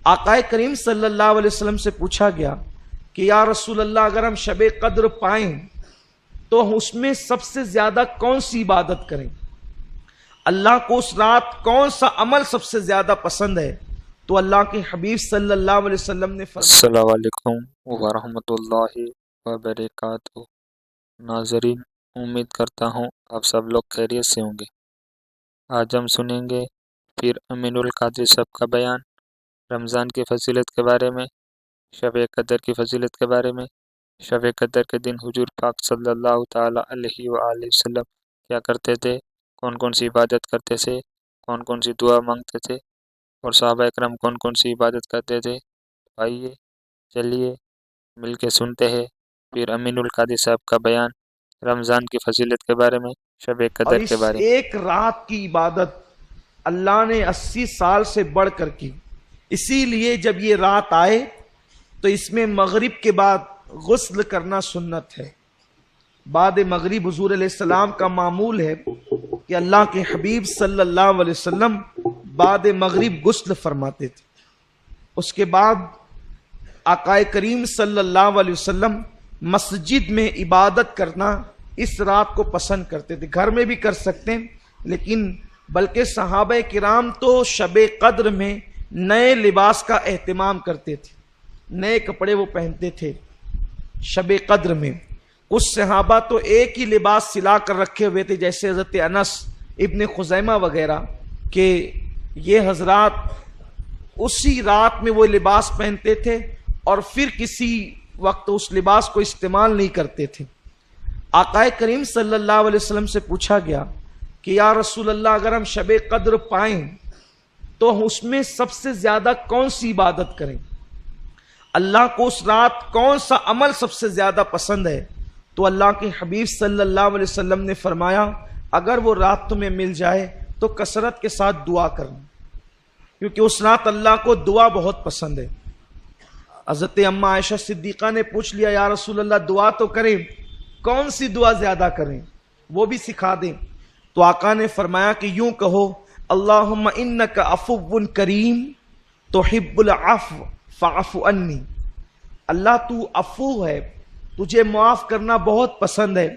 आकाए करीम सल्लल्लाहु अलैहि वसल्लम से पूछा गया कि या रसूल अल्लाह, अगर हम शबे कद्र पाएं तो उसमें सबसे ज्यादा कौन सी इबादत करें? अल्लाह को उस रात कौन सा अमल सबसे ज्यादा पसंद है? तो अल्लाह के हबीब सल्लल्लाहु अलैहि वसल्लम ने फरमाया। अस्सलामु अलैकुम व रहमतुल्लाहि व बरकातुहू। नाज़रीन, उम्मीद करता हूँ आप सब लोग खैरियत से होंगे। आज हम सुनेंगे पीर अमीनुल कादरी साहब का बयान रमज़ान की फजीलत के बारे में, शब कदर की फजीलत के बारे में। शब कदर के दिन हुजूर पाक सल्लल्लाहु ताला अलैहि वसल्लम क्या करते थे, कौन कौन सी इबादत करते थे, कौन कौन सी दुआ मांगते थे, और सहाबा इकराम कौन कौन सी इबादत करते थे। आइए चलिए मिल के सुनते हैं पीर अमीनुल कादरी साहब का बयान रमज़ान की फजीलत के बारे में, शब कदर के बारे में। एक रात की इबादत अल्लाह ने 80 साल से बढ़कर की। इसीलिए जब ये रात आए तो इसमें मगरिब के बाद गुस्ल करना सुन्नत है। बाद मगरिब हुजूर अलैहिस्सलाम का मामूल है कि अल्लाह के हबीब सल्लल्लाहु अलैहि वसल्लम बाद मगरिब गुस्ल फरमाते थे। उसके बाद आकाए करीम सल्लल्लाहु अलैहि वसल्लम मस्जिद में इबादत करना इस रात को पसंद करते थे। घर में भी कर सकते हैं, लेकिन बल्कि सहाबा किराम तो शबे कद्र में नए लिबास का एहतमाम करते थे, नए कपड़े वो पहनते थे शबे कद्र में। कुछ सहाबा तो एक ही लिबास सिला कर रखे हुए थे, जैसे हज़रत अनस इब्न खुज़ैमा वगैरह के ये हजरात उसी रात में वो लिबास पहनते थे और फिर किसी वक्त उस लिबास को इस्तेमाल नहीं करते थे। आकाए करीम सल्लल्लाहु अलैहि वसल्लम से पूछा गया कि या रसूल अल्लाह, अगर हम शबे कद्र पाएं तो उसमें सबसे ज्यादा कौन सी इबादत करें? अल्लाह को उस रात कौन सा अमल सबसे ज्यादा पसंद है? तो अल्लाह के हबीब सल्लल्लाहु अलैहि वसल्लम ने फरमाया, अगर वो रात तुम्हें मिल जाए तो कसरत के साथ दुआ करना, क्योंकि उस रात अल्लाह को दुआ बहुत पसंद है। हज़रत अम्मा आयशा सिद्दीक़ा ने पूछ लिया, या रसूल अल्लाह, दुआ तो करें, कौन सी दुआ ज्यादा करें, वो भी सिखा दें। तो आका ने फरमाया कि यूं कहो, अल्लाहुम्मा इन्नका अफ़ुव्वुन करीम तुहिब्बुल अफ़्व फ़अफ़ु अन्नी। अल्लाह तू अफ़ू है, तुझे माफ़ करना बहुत पसंद है,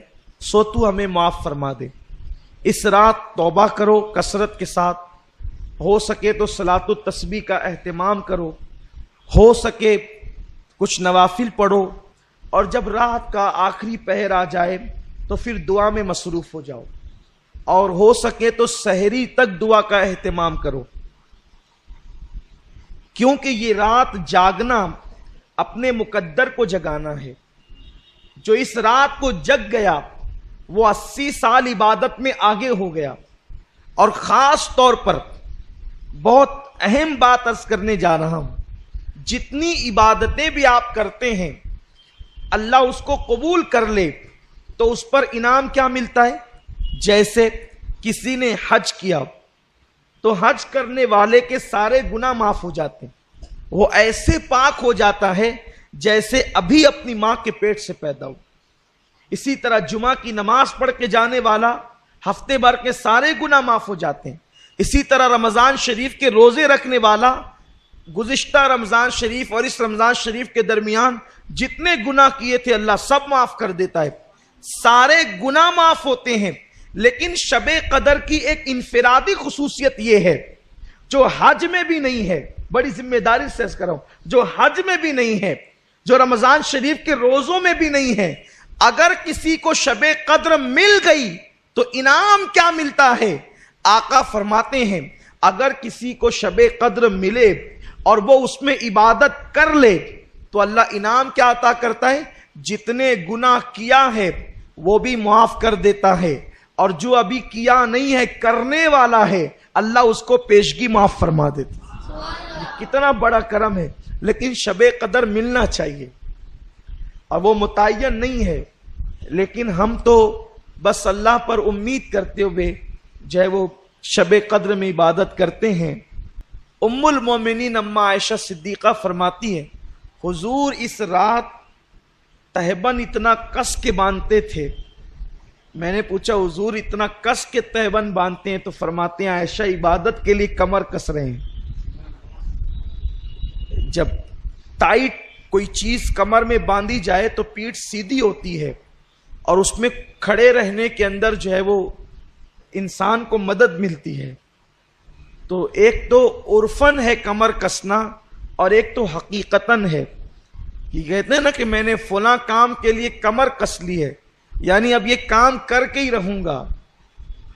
सो तू हमें माफ़ फरमा दे। इस रात तौबा करो कसरत के साथ, हो सके तो सलातु तस्बीह का एहतमाम करो, हो सके कुछ नवाफिल पढ़ो, और जब रात का आखिरी पहर आ जाए तो फिर दुआ में मसरूफ हो जाओ, और हो सके तो सहरी तक दुआ का एहतमाम करो। क्योंकि ये रात जागना अपने मुकद्दर को जगाना है। जो इस रात को जग गया वो 80 साल इबादत में आगे हो गया। और खास तौर पर बहुत अहम बात अर्ज करने जा रहा हूं, जितनी इबादतें भी आप करते हैं अल्लाह उसको कबूल कर ले तो उस पर इनाम क्या मिलता है? जैसे किसी ने हज किया तो हज करने वाले के सारे गुनाह माफ हो जाते हैं, वो ऐसे पाक हो जाता है जैसे अभी अपनी मां के पेट से पैदा हो। इसी तरह जुमा की नमाज पढ़ के जाने वाला हफ्ते भर के सारे गुनाह माफ हो जाते हैं। इसी तरह रमजान शरीफ के रोजे रखने वाला गुज़िश्ता रमजान शरीफ और इस रमजान शरीफ के दरमियान जितने गुनाह किए थे अल्लाह सब माफ कर देता है, सारे गुनाह माफ होते हैं। लेकिन शबे कदर की एक इनफिरादी खुसूसियत यह है जो हज में भी नहीं है, बड़ी जिम्मेदारी से अर्ज कर रहा हूं, जो हज में भी नहीं है, जो रमजान शरीफ के रोजों में भी नहीं है, अगर किसी को शबे कद्र मिल गई तो इनाम क्या मिलता है? आका फरमाते हैं, अगर किसी को शबे कद्र मिले और वो उसमें इबादत कर ले तो अल्लाह इनाम क्या अता करता है? जितने गुनाह किया है वो भी माफ कर देता है, और जो अभी किया नहीं है करने वाला है अल्लाह उसको पेशगी माफ फरमा देता। कितना बड़ा करम है। लेकिन शबे कदर मिलना चाहिए, और वो मुतय्यन नहीं है, लेकिन हम तो बस अल्लाह पर उम्मीद करते हुए जो है वो शबे कद्र में इबादत करते हैं। उम्मुल मोमिनीन अम्मा आयशा सिद्दीक़ा फरमाती है, हुजूर इस रात तहबन इतना कस के बांधते थे। मैंने पूछा, हुजूर इतना कस के तहबन बांधते हैं? तो फरमाते हैं, आयशा इबादत के लिए कमर कस रहे हैं। جب ٹائٹ کوئی چیز کمر میں باندھی جائے تو پیٹھ سیدھی ہوتی ہے اور اس میں کھڑے رہنے کے اندر جو ہے وہ انسان کو مدد ملتی ہے. تو ایک تو عرفن ہے کمر کسنا اور ایک تو حقیقتاً ہے. یہ کہتے ہیں نا کہ میں نے فلاں کام کے لیے کمر کس لی ہے، یعنی اب یہ کام کر کے ہی رہوں گا.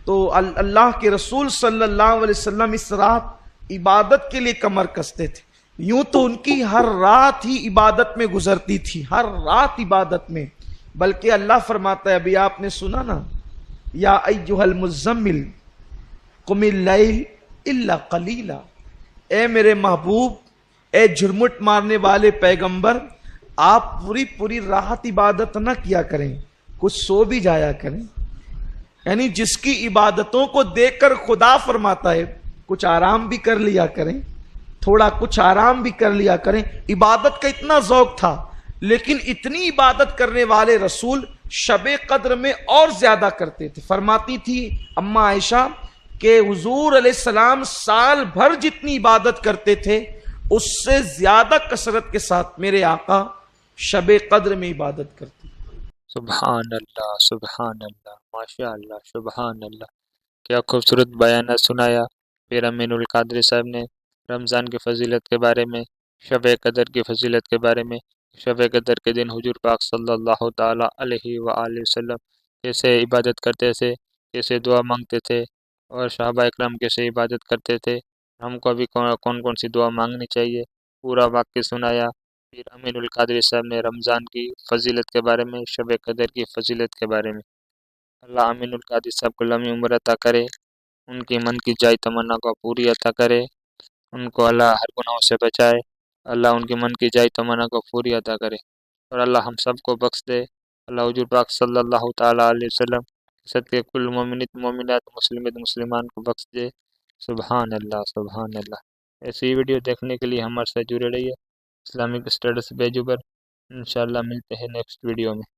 تو اللہ کے رسول صلی اللہ علیہ وسلم اس رات عبادت کے لیے کمر کستے تھے. یوں تو ان کی ہر رات ہی عبادت میں گزرتی تھی، ہر رات عبادت میں. بلکہ اللہ فرماتا ہے، ابھی آپ نے سنا نا، یا ایھا المزمل قم اللیل الا قلیلا، اے میرے محبوب، اے جھرمٹ مارنے والے پیغمبر، آپ پوری رات عبادت نہ کیا کریں، کچھ سو بھی جایا کریں. یعنی جس کی عبادتوں کو دیکھ کر خدا فرماتا ہے کچھ آرام بھی کر لیا کریں، تھوڑا کچھ آرام بھی کر لیا کریں. عبادت کا اتنا ذوق تھا، لیکن اتنی عبادت کرنے والے رسول شب قدر میں اور زیادہ کرتے تھے. فرماتی تھی اماں عائشہ کہ حضور علیہ السلام سال بھر جتنی عبادت کرتے تھے اس سے زیادہ کثرت کے ساتھ میرے آقا شب قدر میں عبادت کرتے. سبحان اللہ، سبحان اللہ، ماشاء اللہ، سبحان اللہ. کیا خوبصورت بیانات سنایا پیر امین القادری صاحب نے رمضان کی فضیلت کے بارے میں، شب قدر کی فضیلت کے بارے میں. شب قدر کے دن حضور پاک صلی اللہ تعالیٰ علیہ وآلہ وسلم کیسے عبادت کرتے تھے، کیسے دعا مانگتے تھے، اور صحابہ اکرام کیسے عبادت کرتے تھے. ہم کو ابھی کون کون سی دعا مانگنی چاہیے پورا واقعہ سنایا پیر امین القادری صاحب نے رمضان کی فضیلت کے بارے میں، شب قدر کی فضیلت کے بارے میں. اللہ امین القادری صاحب کو لمبی عمر عطا کرے، ان کی من کی جائے تمنا کو پوری عطا کرے، ان کو اللہ ہر گناہوں سے بچائے، اللہ ان کی من کی جائے تمنا کو پوری عطا کرے، اور اللہ ہم سب کو بخش دے. اللہ حضور پاک صلی اللہ تعالیٰ علیہ وسلم صدقے کل مومنات مومنات مسلمان کو بخش دے. سبحان اللہ، سبحان اللہ. ایسی ویڈیو دیکھنے کے لیے ہمارے ساتھ جڑے رہیے. اسلامک اسٹیٹس پیج پر انشاءاللہ ملتے ہیں نیکسٹ ویڈیو میں.